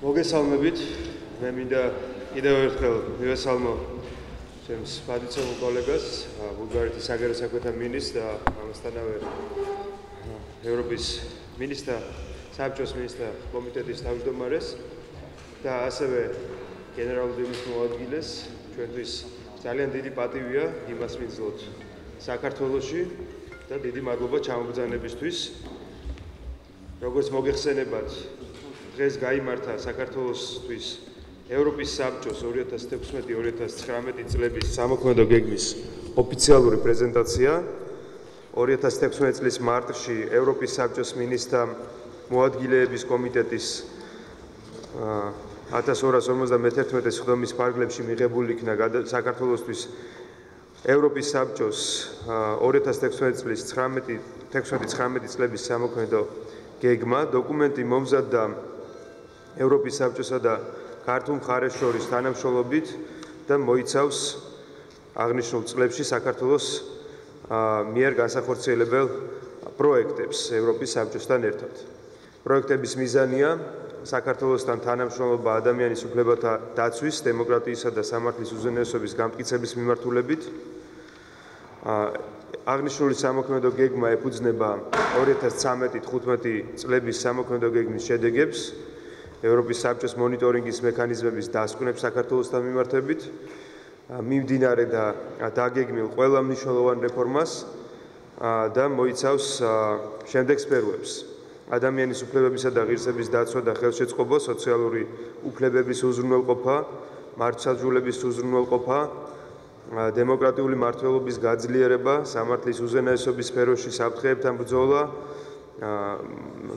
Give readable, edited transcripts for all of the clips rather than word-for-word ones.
მოგესალმებით. მე მინდა კიდევ ერთხელ მივესალმო ჩემს პატივცემულ კოლეგას, ბულგარეთის საგარეო საქმეთა მინისტრს და ამასთანავე ევროპის მინისტრთა, საბჭოს მინისტრთა კომიტეტის თავმჯდომარეს და ასევე გენერალურის მოადგილეს. ჩვენთვის ძალიან დიდი პატივია იმას ვიძლოთ საქართველოში და დიდი მადლობა ჩამობრძანებისთვის. როგორც მოგეხსენებათ, დღეს გაიმართა საქართველოსთვის ევროპის საბჭოს 2016-2019 წლების სამოქმედო გეგმის ოფიციალური პრეზენტაცია. 2016 წლის მარტში ევროპის საბჭოს მინისტრთა მოადგილეების კომიტეტის 1251 სხდომის ფარგლებში მიღებული იქნა საქართველოსთვის ევროპის საბჭოს 2016 წლის 19 წლების სამოქმედო გეგმა. დოკუმენტი მომზადდა ევროპის საბჭოსა და ქართულ მხარეს შორის თანამშრომლობით და მოიცავს აღნიშნულ წლებში საქართველოს მიერ განსახორციელებელ პროექტებს ევროპის საბჭოსთან ერთად. პროექტების მიზანია საქართველოსთან თანამშრომლობა ადამიანის უფლებათა დაცვის, დემოკრატიისა და სამართლის უზენაესობის გამტკიცების მიმართულებით. აღნიშნული სამოქმედო გეგმა ეფუძნება 2013-15 წლების სამოქმედო გეგმის შედეგებს, ევროპის საბჭოს მონიტორინგის მექანიზმების დასკვნებს საქართველოსთან მიმართებით, მიმდინარე და დაგეგმილ ყველა მნიშვნელოვან რეფორმას და მოიცავს შემდეგ სფეროებს: ადამიანის უფლებებისა და ღირსების დაცვა და ხელშეწყობა, სოციალური უფლებების უზრუნველყოფა, მართლმსაჯულების უზრუნველყოფა, დემოკრატიული მმართველობის გაძლიერება, სამართლის უზენაესობის სფეროში საფრთხეებთან ბრძოლა,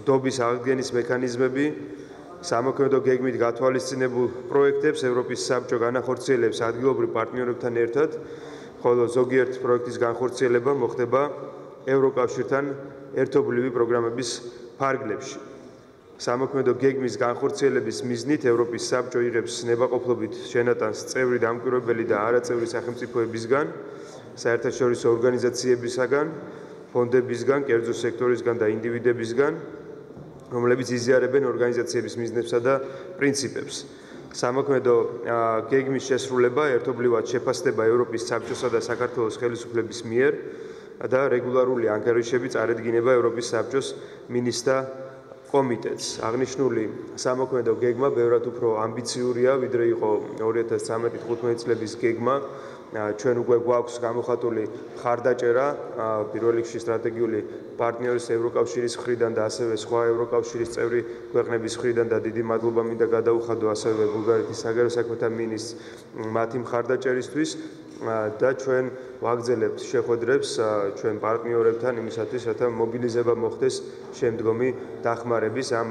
დობის აღდგენის მექანიზმები. სამოქმედო გეგმით გათვალისწინებულ პროექტებს ევროპის საბჭო განახორციელებს ადგილობრივ პარტნიორებთან ერთად, ხოლო ზოგიერთ პროექტის განხორციელება მოხდება ევროკავშირთან ერთობლივი პროგრამების ფარგლებში. სამოქმედო გეგმის განხორციელების მიზნით ევროპის საბჭო იღებს ნებაყოფლობით შენატანს წევრი დამკვირვებელი და არაწევრი სახელმწიფოებისგან, საერთაშორისო ორგანიზაციებისგან, ფონდებისგან, კერძო სექტორისგან და ინდივიდებისგან, რომლებიც იზიარებენ ორგანიზაციების მიზნებსა და პრინციპებს. სამოქმედო გეგმის შესრულება ერთობლივად შეფასდება ევროპის საბჭოსა და საქართველოს ხელისუფლების მიერ და რეგულარული ანგარიშები წარედგინება ევროპის საბჭოს მინისტრთა კომიტეტს. აღნიშნული სამოქმედო გეგმა ბევრად უფრო ამბიციურია, ვიდრე იყო 2013-15 წლების გეგმა. ჩვენ უკვე გვაქვს გამოხატული მხარდაჭერა პირველ რიგში სტრატეგიული პარტნიორის ევროკავშირის მხრიდან და ასევე სხვა ევროკავშირის წევრი ქვეყნების მხრიდან და დიდი მადლობა მინდა გადაუხადო ასევე ბულგარეთის საგარეო საქმეთა მინისტრს მათი მხარდაჭერისთვის და ჩვენ ვაგრძელებთ შეხვედრებს ჩვენ პარტნიორებთან იმისათვის, რათა მობილიზება მოხდეს შემდგომი დახმარების ამ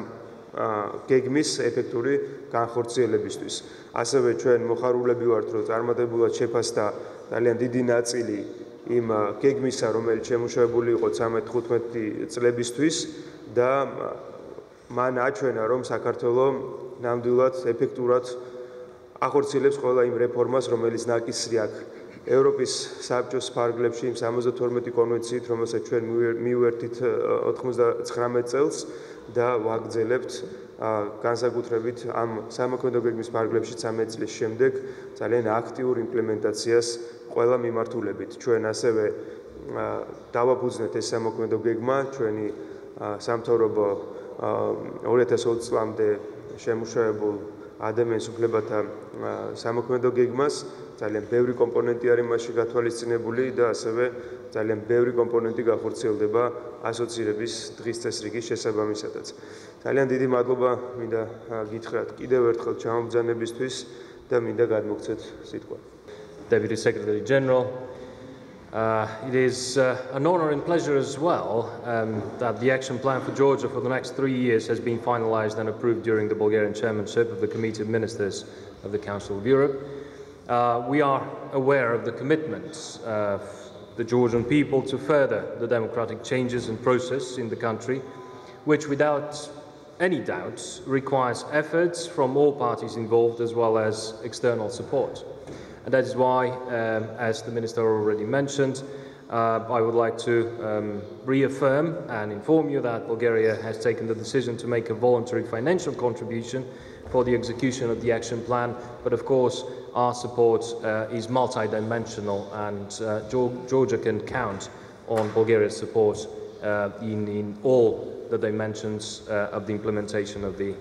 გეგმის ეფექტური განხორციელებისთვის. ასევე ჩვენ მოხარულები ვართ, რომ წარმატებულად შეფასდა ძალიან დიდი ნაწილი იმ გეგმისა, რომელიც შემუშავებული იყო 13-15 წლებისთვის და მან აჩვენა, რომ საქართველოს ნამდვილად ეფექტურად ახორციელებს ყველა იმ რეფორმას, რომელიც ნაკისრი აქვს ევროპის საბჭოს ფარგლებში იმ 72 კონვენციით, რომელსაც ჩვენ მივერთით 99 წელს და ვაგრძელებთ განსაკუთრებით ამ სამოქმედო გეგმის ფარგლებში 13 წლის შემდეგ ძალიან აქტიურ იმპლემენტაციას ყველა მიმართულებით. ჩვენ ასევე დავაფუძნეთ ეს სამოქმედო გეგმა ჩვენი სამთავრობო 2020 წლამდე შემუშავებულ ადამიანის უფლებათა სამოქმედო გეგმას. ძალიან ბევრი კომპონენტი არის მასში გათვალისწინებული და ასევე ძალიან ბევრი კომპონენტი განხორციელდება ასოცირების დღის წესრიგის შესაბამისადაც. ძალიან დიდი მადლობა მინდა გითხრათ კიდევ ერთხელ ჩამობრძანებისთვის და მინდა გადმოგცეთ სიტყვა. Deputy Secretary General, it is an honor and pleasure as well that the action plan for Georgia for the next 3 years has been finalized and approved during the Bulgarian chairmanship of the Committee of Ministers of the Council of Europe. We are aware of the commitments of the Georgian people to further the democratic changes and process in the country, which without any doubt requires efforts from all parties involved as well as external support. And that is why, as the Minister already mentioned, I would like to reaffirm and inform you that Bulgaria has taken the decision to make a voluntary financial contribution for the execution of the action plan, but of course our support is multidimensional, and Georgia can count on Bulgaria's support in all the dimensions of the implementation of the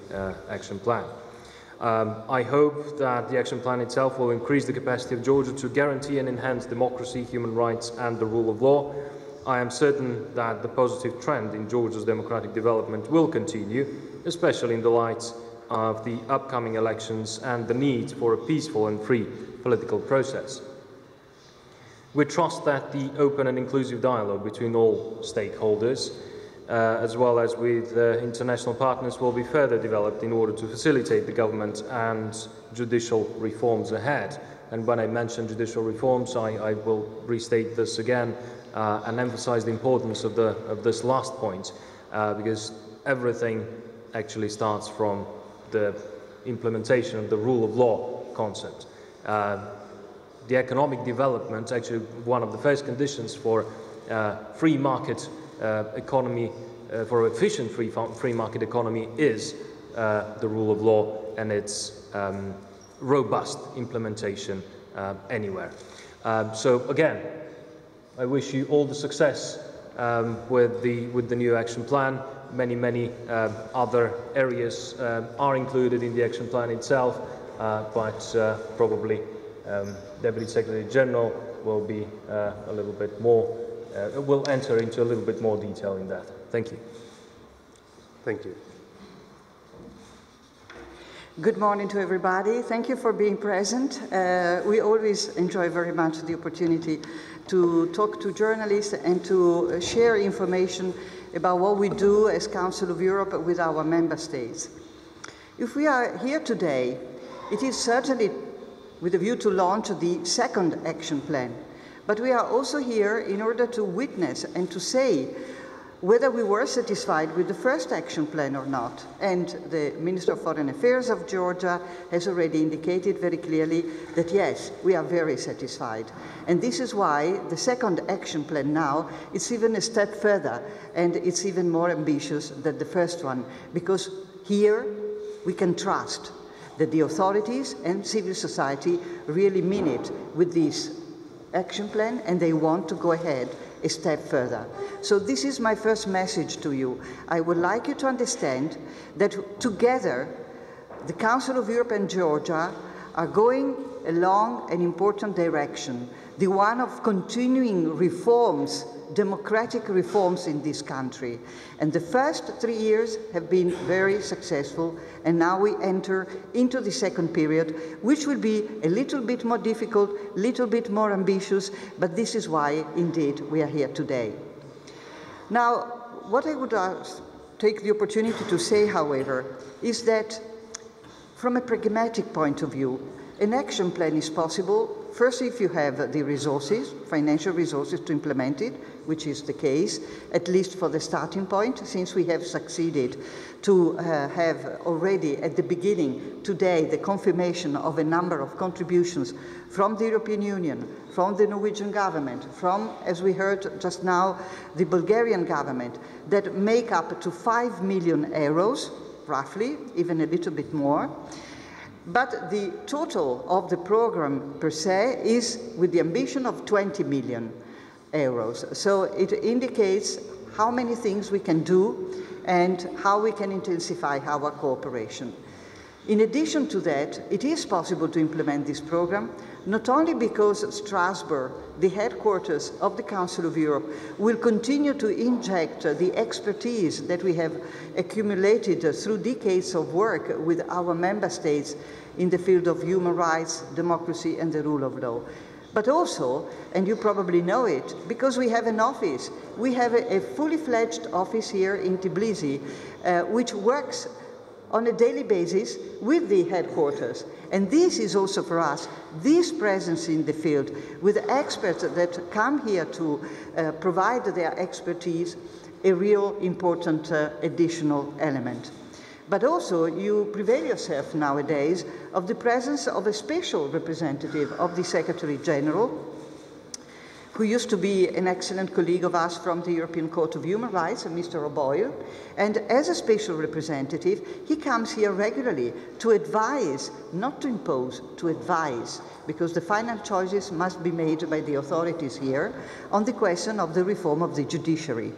action plan. I hope that the action plan itself will increase the capacity of Georgia to guarantee and enhance democracy, human rights and the rule of law. I am certain that the positive trend in Georgia's democratic development will continue, especially in the light of the upcoming elections and the need for a peaceful and free political process. We trust that the open and inclusive dialogue between all stakeholders, as well as with international partners, will be further developed in order to facilitate the government and judicial reforms ahead. And when I mention judicial reforms, I will restate this again and emphasize the importance of this last point, because everything actually starts from the implementation of the rule of law concept. The economic development, actually one of the first conditions for free market economy, for efficient free market economy, is the rule of law and its robust implementation anywhere. So again, I wish you all the success with the new action plan. Many other areas are included in the action plan itself, but probably Deputy Secretary General will be a little bit more, will enter into a little bit more detail in that. Thank you. Thank you. Good morning to everybody. Thank you for being present. We always enjoy very much the opportunity to talk to journalists and to share information about what we do as Council of Europe with our member states. If we are here today, it is certainly with a view to launch the second action plan, but we are also here in order to witness and to say whether we were satisfied with the first action plan or not. And the Minister of Foreign Affairs of Georgia has already indicated very clearly that yes, we are very satisfied. And this is why the second action plan now is even a step further, and it's even more ambitious than the first one, because here we can trust that the authorities and civil society really mean it with this action plan, and they want to go ahead a step further. So this is my first message to you. I would like you to understand that together the Council of Europe and Georgia are going along an important direction, the one of continuing reforms, democratic reforms in this country. And the first 3 years have been very successful, and now we enter into the second period, which will be a little bit more difficult, a little bit more ambitious, but this is why, indeed, we are here today. Now, what I would take the opportunity to say, however, is that from a pragmatic point of view, an action plan is possible, first if you have the resources, financial resources to implement it, which is the case, at least for the starting point, since we have succeeded to have already at the beginning today the confirmation of a number of contributions from the European Union, from the Norwegian government, from, as we heard just now, the Bulgarian government, that make up to 5 million euros, roughly, even a little bit more. But the total of the program per se is with the ambition of 20 million euros. So it indicates how many things we can do and how we can intensify our cooperation. In addition to that, it is possible to implement this program, not only because Strasbourg, the headquarters of the Council of Europe, will continue to inject the expertise that we have accumulated through decades of work with our member states in the field of human rights, democracy, and the rule of law. But also, and you probably know it, because we have an office. We have a fully fledged office here in Tbilisi, which works on a daily basis with the headquarters. And this is also for us, this presence in the field, with experts that come here to provide their expertise, a real important additional element. But also, you prevail yourself nowadays of the presence of a special representative of the Secretary General, who used to be an excellent colleague of us from the European Court of Human Rights, Mr. O'Boyle. And as a special representative, he comes here regularly to advise, not to impose, to advise, because the final choices must be made by the authorities here on the question of the reform of the judiciary.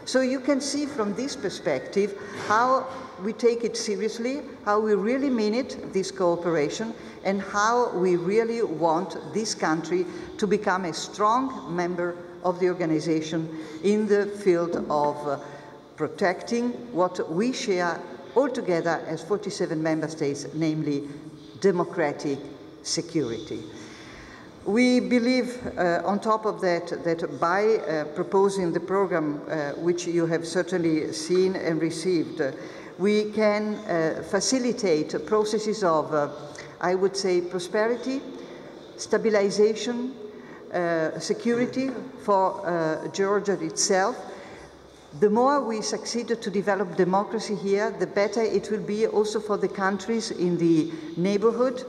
So you can see from this perspective how we take it seriously, how we really mean it, this cooperation, and how we really want this country to become a strong member of the organization in the field of protecting what we share all together as 47 member states, namely democratic security. We believe, on top of that, that by proposing the program, which you have certainly seen and received, we can facilitate processes of, I would say, prosperity, stabilization, security for Georgia itself. The more we succeed to develop democracy here, the better it will be also for the countries in the neighborhood.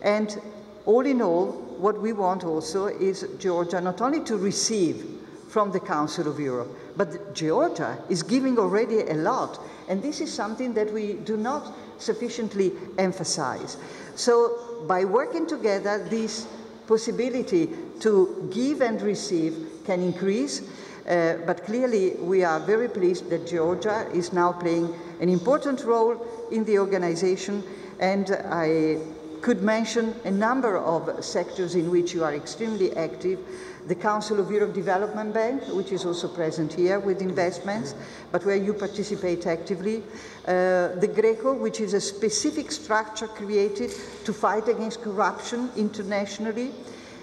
And all in all, what we want also is Georgia not only to receive from the Council of Europe, but Georgia is giving already a lot. And this is something that we do not sufficiently emphasize. So by working together, this possibility to give and receive can increase. But clearly, we are very pleased that Georgia is now playing an important role in the organization, and I could mention a number of sectors in which you are extremely active. The Council of Europe Development Bank, which is also present here with investments, but where you participate actively. The Greco, which is a specific structure created to fight against corruption internationally,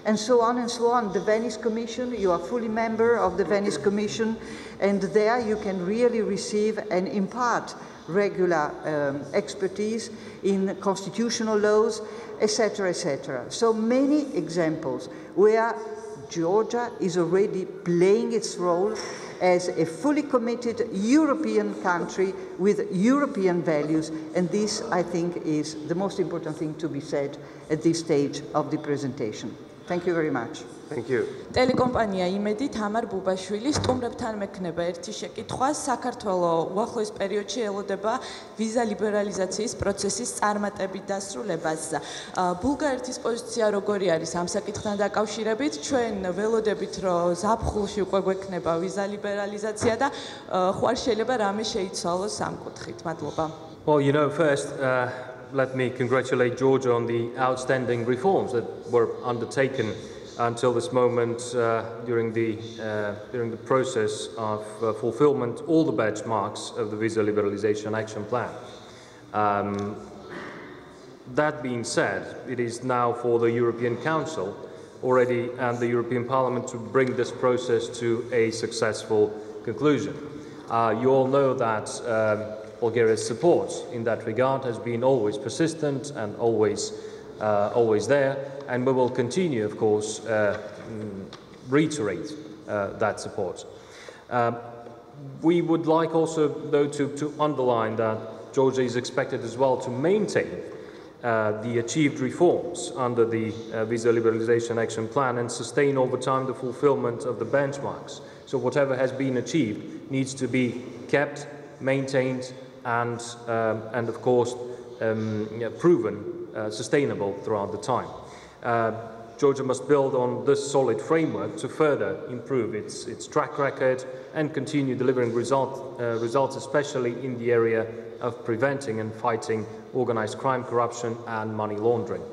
and so on and so on. The Venice Commission, you are fully member of the Venice Commission, and there you can really receive and impart regular expertise in constitutional laws, etc., etc. So many examples where Georgia is already playing its role as a fully committed European country with European values, and this, I think, is the most important thing to be said at this stage of the presentation. Thank you very much. Thank you. ტელეკომპანია იმედი თამარ ბუბაშვილი სტუმრებთან მექნება ერთი შეკითხვა. საქართველოს უახლოეს პერიოდში ელოდება ვიზა ლიბერალიზაციის პროცესის წარმატებით დასრულებას. ბულგარეთის პოზიცია როგორი არის ამ საკითხთან დაკავშირებით? ჩვენ ველოდებით, რომ ზაფხულში უკვე გვექნება ვიზა ლიბერალიზაცია და ხوار შეიძლება რამე შეიცვალოს ამ კუთხით. მადლობა. Well, you know, first let me congratulate Georgia on the outstanding reforms that were undertaken until this moment during the process of fulfillment all the benchmarks of the Visa Liberalization Action Plan. That being said, it is now for the European Council already and the European Parliament to bring this process to a successful conclusion. You all know that Bulgaria's support in that regard has been always persistent and always there, and we will continue, of course, reiterate that support. We would like also, though, to underline that Georgia is expected as well to maintain the achieved reforms under the Visa Liberalization Action Plan and sustain over time the fulfillment of the benchmarks. So whatever has been achieved needs to be kept, maintained, and of course proven sustainable throughout the time. Georgia must build on this solid framework to further improve its track record and continue delivering results, especially in the area of preventing and fighting organized crime, corruption, and money laundering.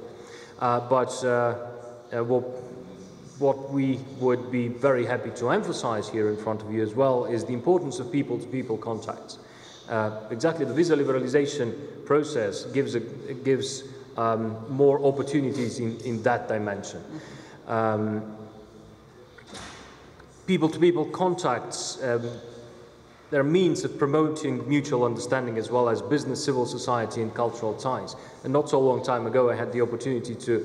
What we would be very happy to emphasize here in front of you as well is the importance of people-to-people contacts. Exactly, the visa liberalization process gives more opportunities in that dimension. People-to-people contacts, they're means of promoting mutual understanding as well as business, civil society, and cultural ties. And not so long time ago, I had the opportunity to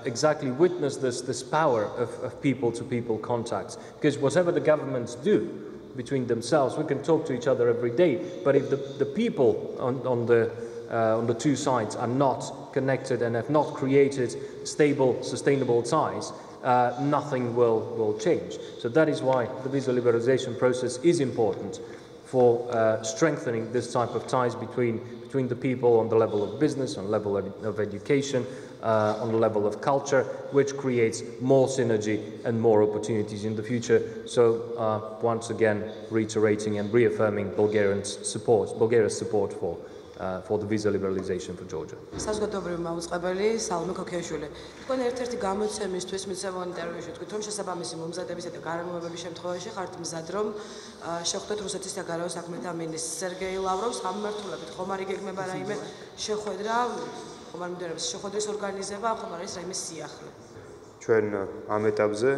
exactly witness this power of people-to-people contacts. Because whatever the governments do between themselves, we can talk to each other every day, but if the people on the two sides are not connected and have not created stable, sustainable ties, nothing will change. So that is why the visa liberalization process is important for strengthening this type of ties between the people on the level of business, on the level of education, on the level of culture, which creates more synergy and more opportunities in the future. So once again, reiterating and reaffirming Bulgaria's support for the visa liberalization for Georgia. საზოგადოებრივი მაუწყებელი სალომე ქოქიაშვილი. თქვენ ერთ-ერთი გამოცემისთვის მიცემულ ინტერვიუში თქვით, რომ შესაბამისი მომზადებისა და გარემოებების შემთხვევაში ხართ მზად, რომ შეხვდეთ რუსეთის საგარეო საქმეთა მინისტრს სერგეი ლავროვს. ამ მიმართულებით ხომ არ იგეგმება რაიმე შეხვედრა, ხომ არ მიმდინარეობს შეხვედრის ორგანიზება, ხომ არის რაიმე სიახლე? ჩვენ ამ ეტაპზე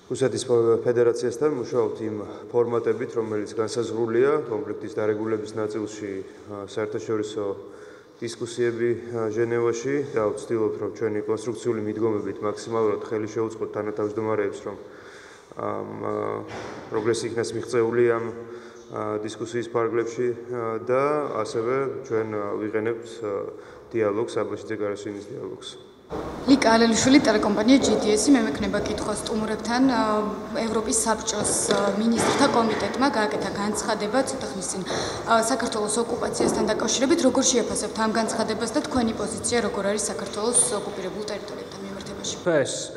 რუსეთის ფედერაციასთან მუშაობთ იმ ფორმატებით, რომელიც განსაზღვრულია კონფლიქტის დარეგულების ნაწილში საერთაშორისო დისკუსიები ჟენევაში და ვცდილობთ, რომ ჩვენი კონსტრუქციული მიდგომებით მაქსიმალურად ხელი შევუწყოთ თანათავმჯდომარეებს, რომ პროგრესი იქნას მიღწეული ამ დისკუსიის ფარგლებში და ასევე ჩვენ ვიყენებთ დიალოგს, საბჭოთა გარსინის დიალოგს. ლიკა ალელიშვილი ტელეკომპანია GDS-ი მემექნება კითხვა სტუმრებთან ევროპის საბჭოს მინისტრთა კომიტეტმა გააკეთა განცხადება ცოტა ხნის წინ საქართველოს ოკუპაციასთან დაკავშირებით როგორ შეაფასებთ ამ განცხადებას და თქვენი პოზიცია როგორ არის საქართველოს ოკუპირებულ ტერიტორიებთან მიმართებაში? First,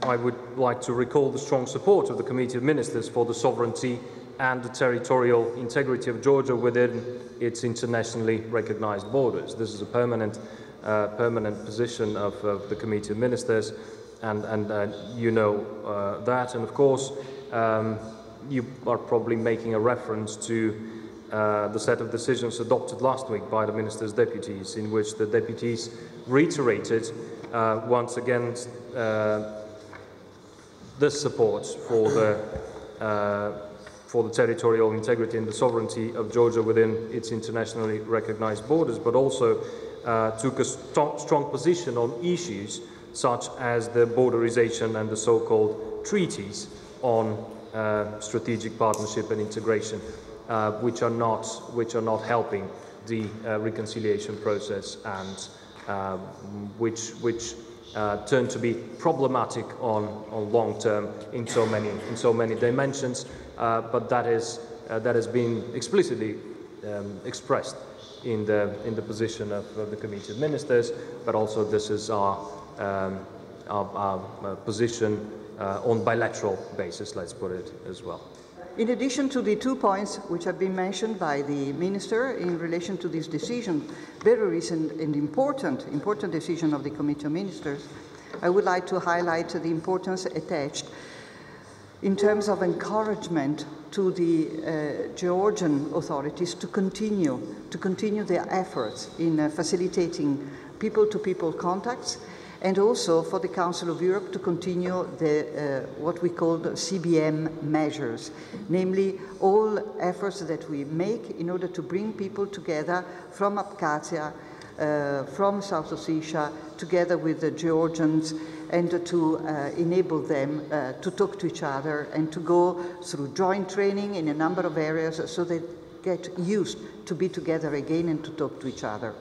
I would like to recall the strong support of the Committee of Ministers for the sovereignty and the territorial integrity of Georgia within its internationally recognized borders. This is a permanent position of the Committee of Ministers, and you know that. And of course, you are probably making a reference to the set of decisions adopted last week by the Minister's deputies, in which the deputies reiterated once again this support for the territorial integrity and the sovereignty of Georgia within its internationally recognized borders, but also took a strong position on issues such as the borderization and the so-called treaties on strategic partnership and integration, which are not helping the reconciliation process and which turn to be problematic on long term in so many dimensions. But that has been explicitly expressed in the position of the Committee of Ministers, but also this is our position on bilateral basis, let's put it as well. In addition to the 2 points which have been mentioned by the Minister in relation to this decision, very recent and important decision of the Committee of Ministers, I would like to highlight the importance attached in terms of encouragement to the Georgian authorities to continue their efforts in facilitating people-to-people contacts, and also for the Council of Europe to continue the what we call the CBM measures, namely all efforts that we make in order to bring people together from Abkhazia, from South Ossetia, together with the Georgians, and to enable them to talk to each other and to go through joint training in a number of areas so they get used to be together again and to talk to each other.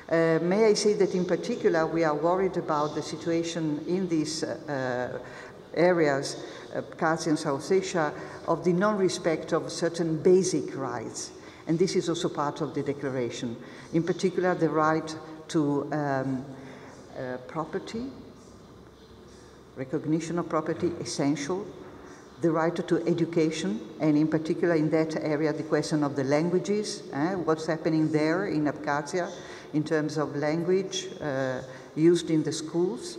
May I say that in particular we are worried about the situation in these areas, Abkhazia and South Ossetia, of the non-respect of certain basic rights. And this is also part of the declaration. In particular, the right to property, recognition of property, essential, the right to education, and in particular in that area, the question of the languages, what's happening there in Abkhazia in terms of language used in the schools,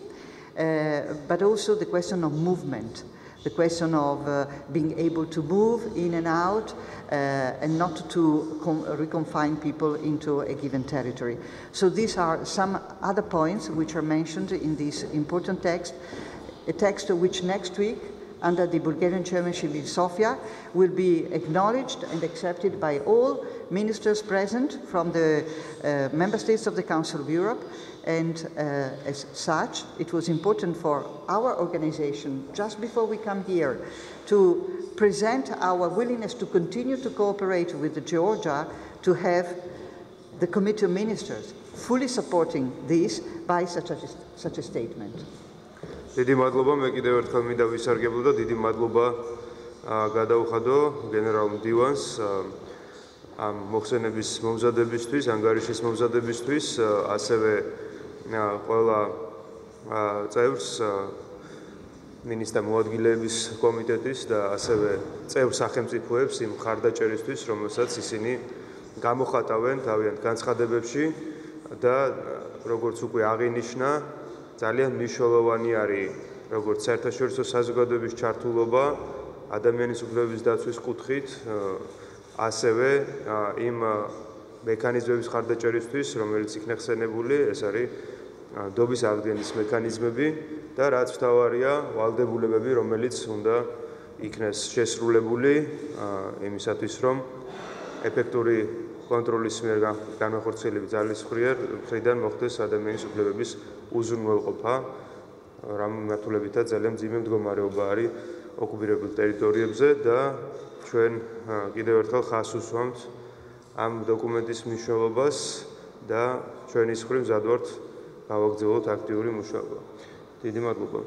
but also the question of movement, the question of being able to move in and out and not to reconfine people into a given territory. So these are some other points which are mentioned in this important text, a text which next week, under the Bulgarian chairmanship in Sofia, will be acknowledged and accepted by all ministers present from the member states of the Council of Europe. And as such, it was important for our organization, just before we come here, to present our willingness to continue to cooperate with Georgia, to have the Committee of Ministers fully supporting this by such a statement. დიდი მადლობა, მე კიდევ ერთხელ მინდა ვისარგებლო და დიდი მადლობა გადაუხადო გენერალ მდივანს ამ მოხსენების მომზადებისთვის, ანგარიშის მომზადებისთვის, ასევე ყველა წევრს მინისტრთა მოადგილეების კომიტეტის და ასევე წევრ სახელმწიფოებს იმ ხარდაჭერისთვის, რომელსაც ისინი გამოხატავენ თავიანთ განცხადებებში და როგორც უკვე აღინიშნა, ძალიან მნიშვნელოვანი არის როგორც საერთაშორისო საზოგადოების ჩართულობა ადამიანის უფლებების დაცვის კუთხით, ასევე იმ მექანიზმების ხარდაჭერისთვის, რომელიც იქნა ხსენებული, ეს არის დობის აღდგენის მექანიზმები და რაც მთავარია, ვალდებულებები, რომელიც უნდა იქნეს შესრულებული იმისათვის, რომ ეფექტური კონტროლის მიერ განახორციელების ძალის მხრიდან მოხდეს ადამიანის უფლებების უზრუნველყოფა, რამ მიმართულებითაც ძალიან მძიმე მდგომარეობა არის ოკუპირებულ ტერიტორიებზე და ჩვენ კიდევ ერთხელ ხაზს უსვამთ ამ დოკუმენტის მნიშვნელობას და ჩვენის მხრივ მზად ვართ გავაგრძელოთ აქტიური მუშაობა. დიდი მადლობა.